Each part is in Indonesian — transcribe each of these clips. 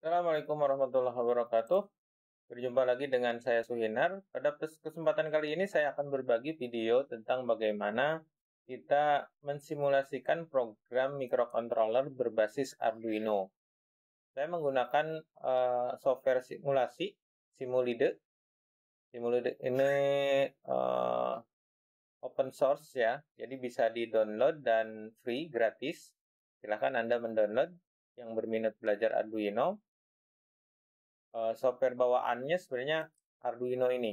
Assalamualaikum warahmatullahi wabarakatuh. Berjumpa lagi dengan saya Suhinar. Pada kesempatan kali ini saya akan berbagi video tentang bagaimana kita mensimulasikan program microcontroller berbasis Arduino. Saya menggunakan software simulasi Simulide. Simulide ini open source ya, jadi bisa di-download dan free, gratis. Silahkan Anda mendownload yang berminat belajar Arduino. Software bawaannya sebenarnya Arduino ini,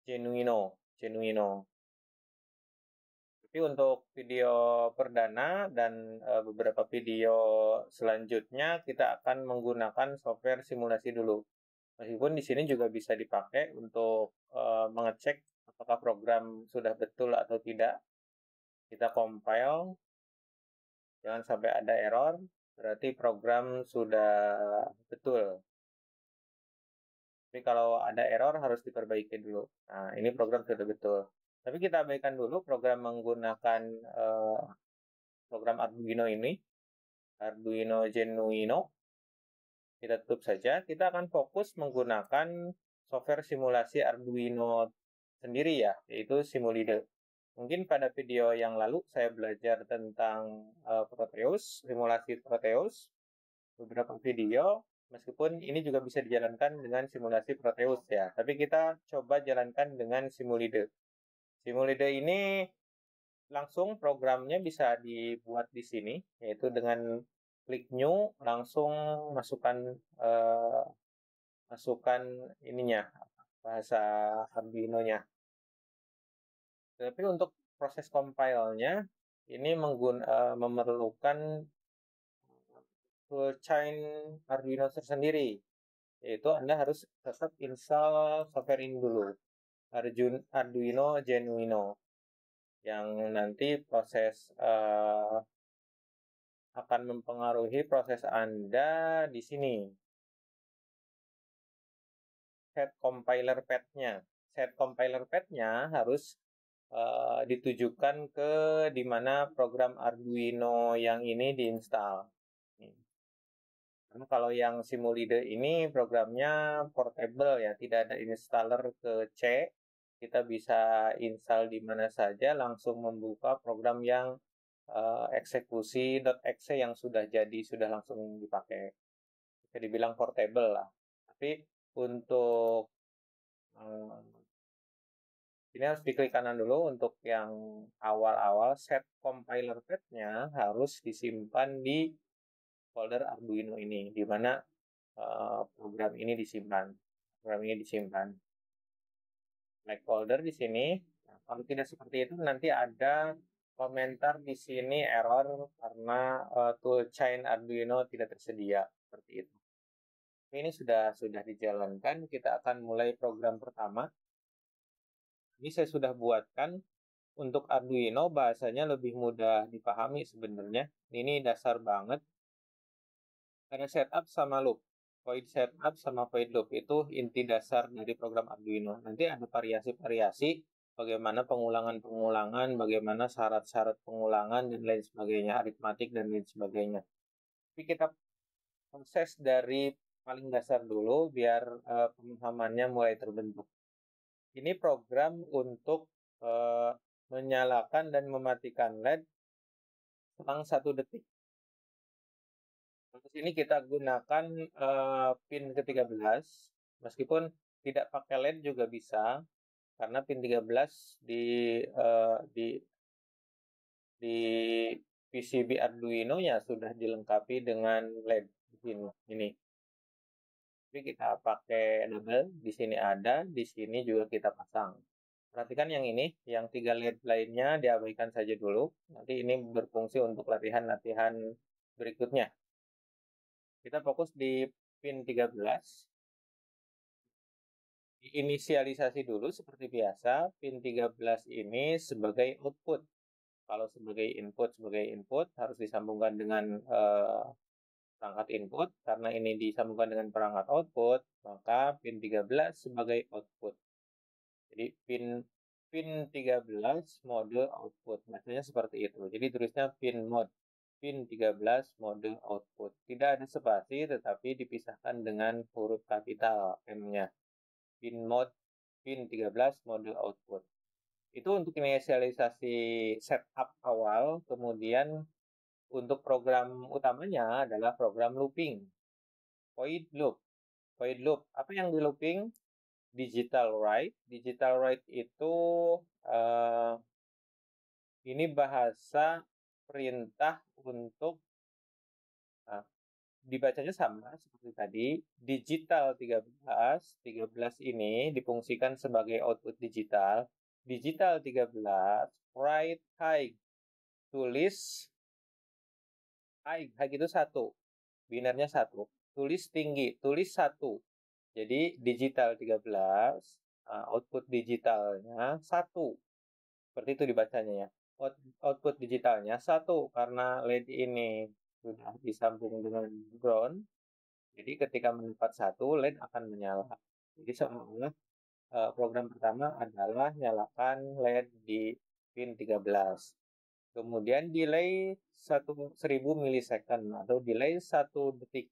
Genuino. Tapi untuk video perdana dan beberapa video selanjutnya kita akan menggunakan software simulasi dulu. Meskipun di sini juga bisa dipakai untuk mengecek apakah program sudah betul atau tidak. Kita compile, jangan sampai ada error, berarti program sudah betul. Tapi kalau ada error harus diperbaiki dulu. Nah, ini program sudah betul. Tapi kita abaikan dulu program menggunakan program Arduino ini, Arduino Genuino. Kita tutup saja. Kita akan fokus menggunakan software simulasi Arduino sendiri ya, yaitu Simulide. Mungkin pada video yang lalu saya belajar tentang Proteus, simulasi Proteus, beberapa video. Meskipun ini juga bisa dijalankan dengan simulasi Proteus ya, tapi kita coba jalankan dengan Simulide. Simulide ini langsung programnya bisa dibuat di sini, yaitu dengan klik new, langsung masukkan ininya, bahasa Arduino-nya. Tapi untuk proses compile-nya, ini memerlukan toolchain Arduino tersendiri, yaitu Anda harus tetap install software ini dulu, Arduino Genuino, yang nanti akan mempengaruhi proses Anda di sini. Set compiler path-nya harus ditujukan ke dimana program Arduino yang ini diinstal. Karena kalau yang Simulide ini programnya portable ya, tidak ada installer ke C. Kita bisa install di mana saja, langsung membuka program yang eksekusi.exe yang sudah jadi, sudah langsung dipakai. Bisa dibilang portable lah. Tapi untuk ini harus diklik kanan dulu. Untuk yang awal-awal, set compiler path-nya harus disimpan di folder Arduino ini, di mana program ini disimpan. Like folder di sini. Nah, kalau tidak seperti itu, nanti ada komentar di sini error karena toolchain Arduino tidak tersedia, seperti itu. Ini sudah dijalankan. Kita akan mulai program pertama. Ini saya sudah buatkan untuk Arduino, bahasanya lebih mudah dipahami sebenarnya. Ini dasar banget. Ada setup sama loop. Void setup sama void loop itu inti dasar dari program Arduino. Nanti ada variasi-variasi, bagaimana pengulangan-pengulangan, bagaimana syarat-syarat pengulangan, dan lain sebagainya, aritmatik dan lain sebagainya. Tapi kita proses dari paling dasar dulu, biar pemahamannya mulai terbentuk. Ini program untuk menyalakan dan mematikan LED selang 1 detik. Di sini kita gunakan pin ke-13, meskipun tidak pakai LED juga bisa, karena pin 13 di PCB Arduino ya sudah dilengkapi dengan LED di sini. Ini. Tapi kita pakai double, di sini ada, di sini juga kita pasang. Perhatikan yang ini, yang 3 LED lainnya diabaikan saja dulu. Nanti ini berfungsi untuk latihan-latihan berikutnya. Kita fokus di pin 13. Inisialisasi dulu seperti biasa. Pin 13 ini sebagai output. Kalau sebagai input harus disambungkan dengan perangkat input. Karena ini disambungkan dengan perangkat output, maka pin 13 sebagai output. Jadi pin 13 mode output. Maksudnya seperti itu. Jadi tulisnya pin mode. pin 13 mode output. Tidak ada spasi tetapi dipisahkan dengan huruf kapital M-nya. Pin mode pin 13 mode output. Itu untuk inisialisasi setup awal, kemudian untuk program utamanya adalah program looping. Void loop. Void loop. Apa yang di looping? Digital write. Digital write itu ini bahasa perintah untuk dibacanya sama seperti tadi. Digital 13 ini difungsikan sebagai output digital. Digital 13 write high. Tulis high itu 1. Binarnya 1. Tulis tinggi, tulis 1. Jadi digital 13 output digitalnya 1. Seperti itu dibacanya ya. Output digitalnya 1 karena LED ini sudah disambung dengan ground. Jadi ketika mendapat 1, LED akan menyala. Jadi seolah-olah program pertama adalah nyalakan LED di pin 13. Kemudian delay 1000 milisecond atau delay 1 detik.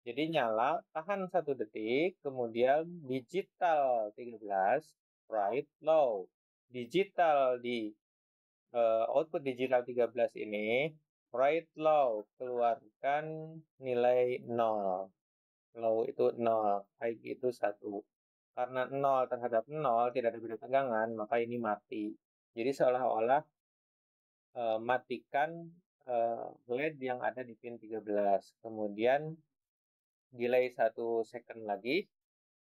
Jadi nyala, tahan 1 detik, kemudian digital 13, write low. Digital di output digital 13 ini, write low, keluarkan nilai 0. Low itu 0, high itu 1. Karena 0 terhadap 0 tidak ada beda tegangan, maka ini mati. Jadi seolah-olah matikan LED yang ada di pin 13. Kemudian delay 1 second lagi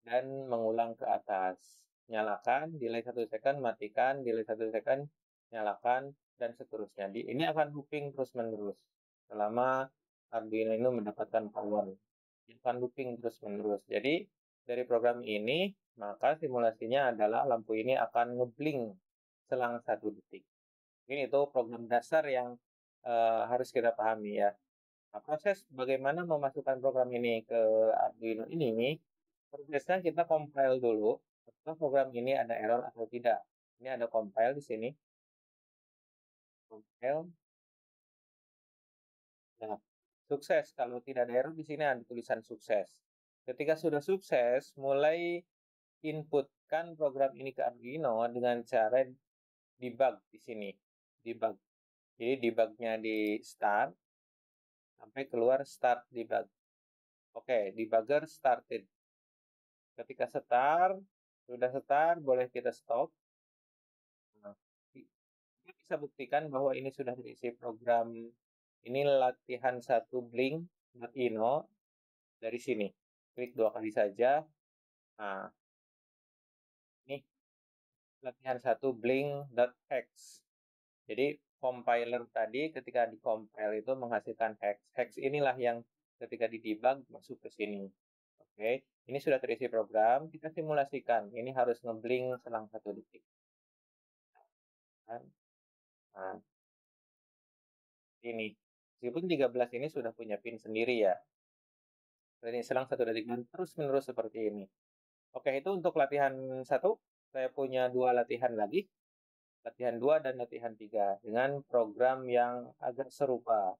dan mengulang ke atas. Nyalakan, delay 1 second, matikan, delay 1 second, nyalakan, dan seterusnya. Ini akan looping terus-menerus selama Arduino ini mendapatkan power. Akan looping terus-menerus. Jadi dari program ini, maka simulasinya adalah lampu ini akan ngeblink selang 1 detik. Ini itu program dasar yang harus kita pahami ya. Nah, proses bagaimana memasukkan program ini ke Arduino ini, prosesnya kita compile dulu, apakah program ini ada error atau tidak. Ini ada compile di sini. Compile. Nah, sukses. Kalau tidak ada error, di sini ada tulisan sukses. Ketika sudah sukses, mulai inputkan program ini ke Arduino dengan cara debug di sini. Debug. Jadi debugnya di start sampai keluar start debug. Oke, debugger started. Ketika sudah start, boleh kita stop. Nah, kita bisa buktikan bahwa ini sudah terisi program. Ini latihan 1 blink.ino dari sini. Klik 2 kali saja. Nah, ini latihan 1 blink.hex. Jadi compiler tadi ketika di-compile itu menghasilkan hex. Hex inilah yang ketika di-debug masuk ke sini. Oke, ini sudah terisi program. Kita simulasikan. Ini harus ngeblink selang 1 detik. Nah, ini. Meskipun 13 ini sudah punya pin sendiri ya. Ini selang 1 detik dan terus-menerus seperti ini. Oke, itu untuk latihan 1. Saya punya 2 latihan lagi. Latihan 2 dan latihan 3 dengan program yang agak serupa.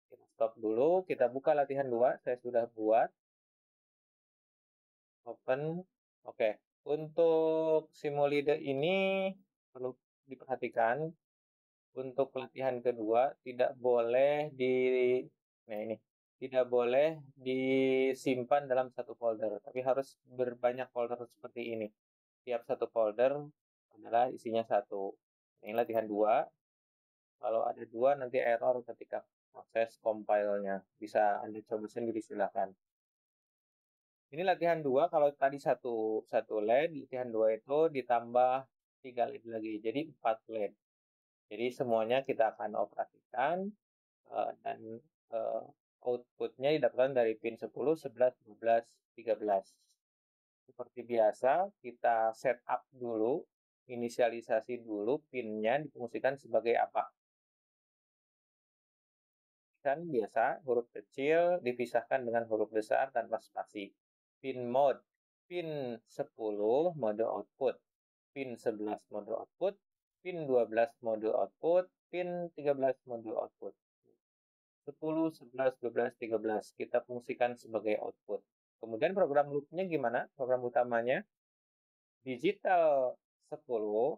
Kita stop dulu, kita buka latihan 2, saya sudah buat. Open. Oke, untuk Simulide ini perlu diperhatikan. Untuk latihan kedua tidak boleh tidak boleh disimpan dalam satu folder, tapi harus berbanyak folder seperti ini. Tiap satu folder adalah isinya 1. Ini latihan 2. Kalau ada 2 nanti error ketika proses compile-nya. Bisa Anda coba sendiri silakan. Ini latihan 2, kalau tadi satu LED, latihan 2 itu ditambah 3 LED lagi, jadi 4 LED. Jadi semuanya kita akan operasikan dan outputnya didapatkan dari pin 10, 11, 12, 13. Seperti biasa, kita setup dulu, inisialisasi dulu pinnya difungsikan sebagai apa. Dan biasa, huruf kecil dipisahkan dengan huruf besar tanpa spasi. Pin mode, pin 10 mode output, pin 11 mode output, pin 12 mode output, pin 13 mode output. 10, 11, 12, 13. Kita fungsikan sebagai output. Kemudian program loop-nya gimana? Program utamanya digital 10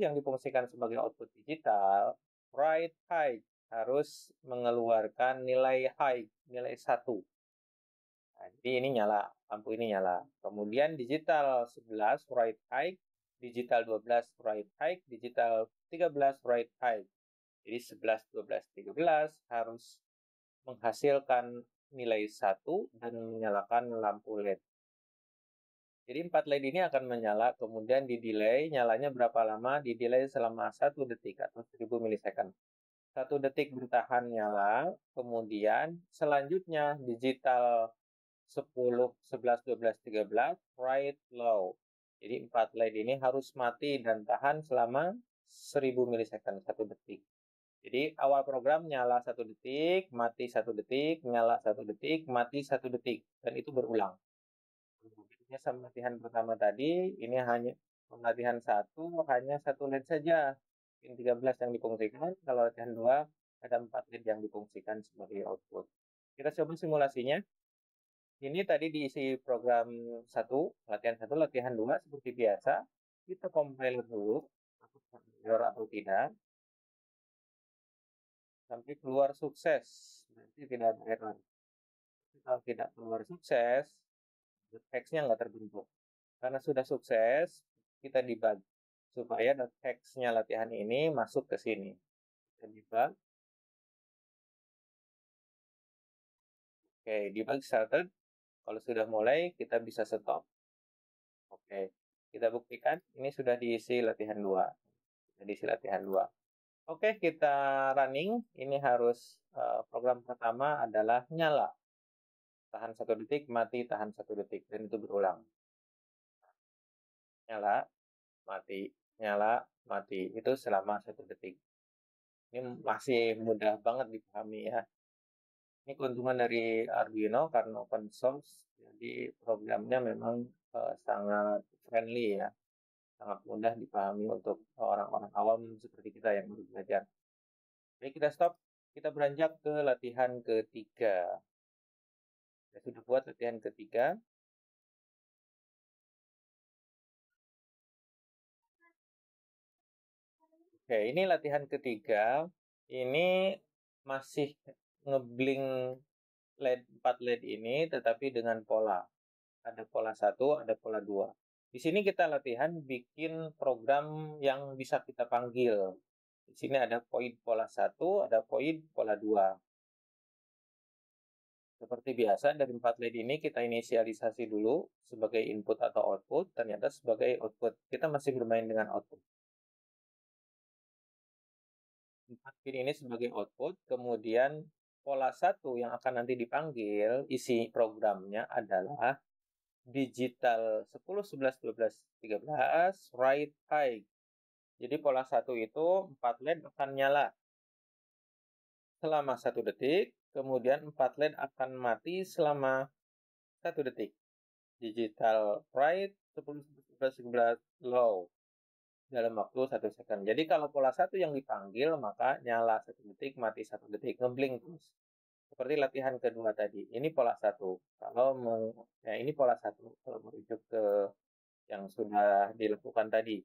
yang difungsikan sebagai output digital, write high harus mengeluarkan nilai high, nilai 1. Nah, jadi ini nyala, lampu ini nyala. Kemudian digital 11 write high, digital 12 write high, digital 13 write high. Jadi 11, 12, 13 harus menghasilkan nilai 1 dan menyalakan lampu LED. Jadi 4 LED ini akan menyala, kemudian di delay, nyalanya berapa lama? Di delay selama 1 detik atau 1000 milisecond. 1 detik bertahan nyala, kemudian selanjutnya digital 10, 11, 12, 13, write low. Jadi 4 LED ini harus mati dan tahan selama 1000 milisecond, 1 detik. Jadi awal program nyala 1 detik, mati 1 detik, nyala 1 detik, mati 1 detik. Dan itu berulang. Ini sama latihan pertama tadi, ini hanya latihan 1, hanya 1 LED saja. Pin 13 yang difungsikan, kalau latihan 2, ada 4 LED yang difungsikan sebagai output. Kita coba simulasinya. Ini tadi diisi program 1, latihan 1, latihan 2, seperti biasa. Kita compile dulu, error atau tidak. Sampai keluar sukses, berarti tidak ada error. Kalau tidak keluar sukses, teksnya nggak terbentuk. Karena sudah sukses, kita debug supaya teksnya latihan ini masuk ke sini. Kita debug. Oke, debug started. Kalau sudah mulai, kita bisa stop. Oke, kita buktikan. Ini sudah diisi latihan 2. Sudah diisi latihan 2. Oke, kita running. Ini harus program pertama adalah nyala. Tahan 1 detik, mati, tahan 1 detik. Dan itu berulang. Nyala, mati, nyala, mati. Itu selama 1 detik. Ini masih mudah banget dipahami ya. Ini keuntungan dari Arduino karena open source. Jadi programnya memang sangat friendly ya. Sangat mudah dipahami untuk orang-orang awam seperti kita yang baru belajar. Jadi kita stop, kita beranjak ke latihan ketiga. Kita sudah buat latihan ketiga. Oke, ini latihan ketiga. Ini masih ngeblink LED 4 LED ini tetapi dengan pola. Ada pola 1, ada pola 2. Di sini kita latihan bikin program yang bisa kita panggil. Di sini ada poin pola 1, ada poin pola 2. Seperti biasa, dari 4 LED ini kita inisialisasi dulu sebagai input atau output, ternyata sebagai output. Kita masih bermain dengan output. 4 pin ini sebagai output, kemudian pola 1 yang akan nanti dipanggil, isi programnya adalah digital 10, 11, 12, 13, write high. Jadi pola 1 itu 4 LED akan nyala selama 1 detik, kemudian 4 LED akan mati selama 1 detik. Digital write 10, 11, 12, low dalam waktu 1 second. Jadi kalau pola 1 yang dipanggil, maka nyala 1 detik, mati 1 detik, ngeblink terus. Seperti latihan kedua tadi. Ini pola 1. Ya ini pola 1 kalau merujuk ke yang sudah dilakukan tadi.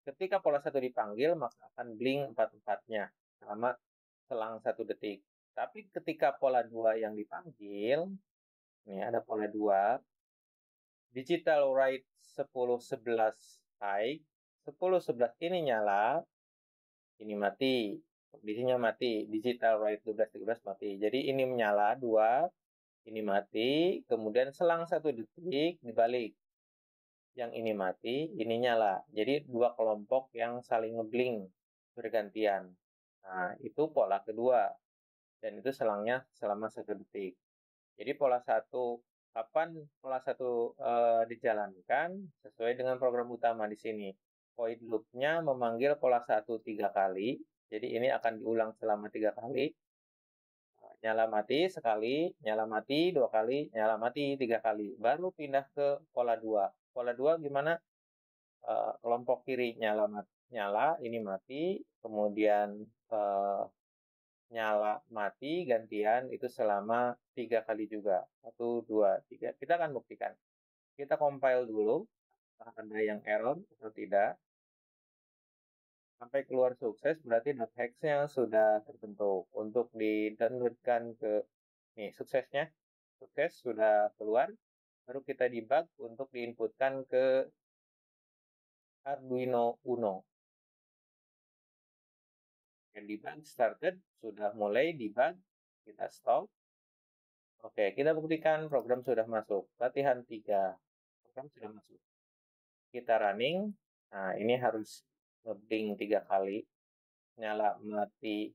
Ketika pola 1 dipanggil, maka akan blink 4-4-nya selama selang 1 detik. Tapi ketika pola 2 yang dipanggil, ini ada pola 2, digital write 10-11 high, 10-11 ini nyala, ini mati, kondisinya mati, digital write 12-13 mati. Jadi ini menyala 2, ini mati, kemudian selang 1 detik dibalik. Yang ini mati, ini nyala. Jadi dua kelompok yang saling ngeblink bergantian. Nah, itu pola kedua. Dan itu selangnya selama 1 detik. Jadi pola 1, kapan pola 1 dijalankan sesuai dengan program utama di sini. Void loop-nya memanggil pola 1 3 kali. Jadi ini akan diulang selama 3 kali. Nyala mati sekali, nyala mati 2 kali, nyala mati 3 kali. Baru pindah ke pola 2. Pola 2 gimana? Kelompok kiri nyala, ini mati, kemudian nyala, mati, gantian itu selama 3 kali juga. 1, 2, 3. Kita akan buktikan. Kita compile dulu, apakah ada yang error atau tidak. Sampai keluar sukses, berarti .hex-nya sudah terbentuk. Untuk di-downloadkan ke, nih suksesnya, sukses sudah keluar. Baru kita debug untuk diinputkan ke Arduino Uno. Dan debug started, sudah mulai debug, kita stop. Oke, kita buktikan program sudah masuk. Latihan 3, program sudah masuk. Kita running, nah ini harus ngeblink 3 kali. Nyala mati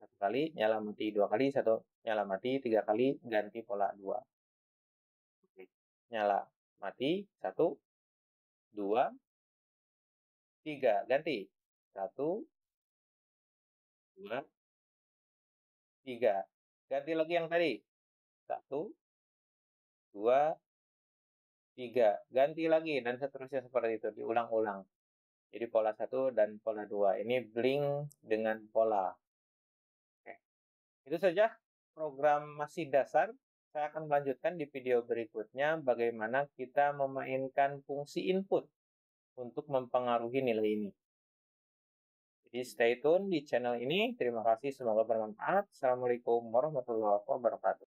1 kali, nyala mati 2 kali, nyala mati 3 kali, ganti pola 2. Oke. Nyala mati 1, 2, 3, ganti 1, 2, 3. Ganti lagi yang tadi. 1, 2, 3. Ganti lagi dan seterusnya seperti itu, diulang-ulang. Jadi pola 1 dan pola 2. Ini blink dengan pola. Oke. Itu saja program masih dasar. Saya akan melanjutkan di video berikutnya bagaimana kita memainkan fungsi input untuk mempengaruhi nilai ini. Jadi stay tune di channel ini. Terima kasih, semoga bermanfaat. Assalamualaikum warahmatullahi wabarakatuh.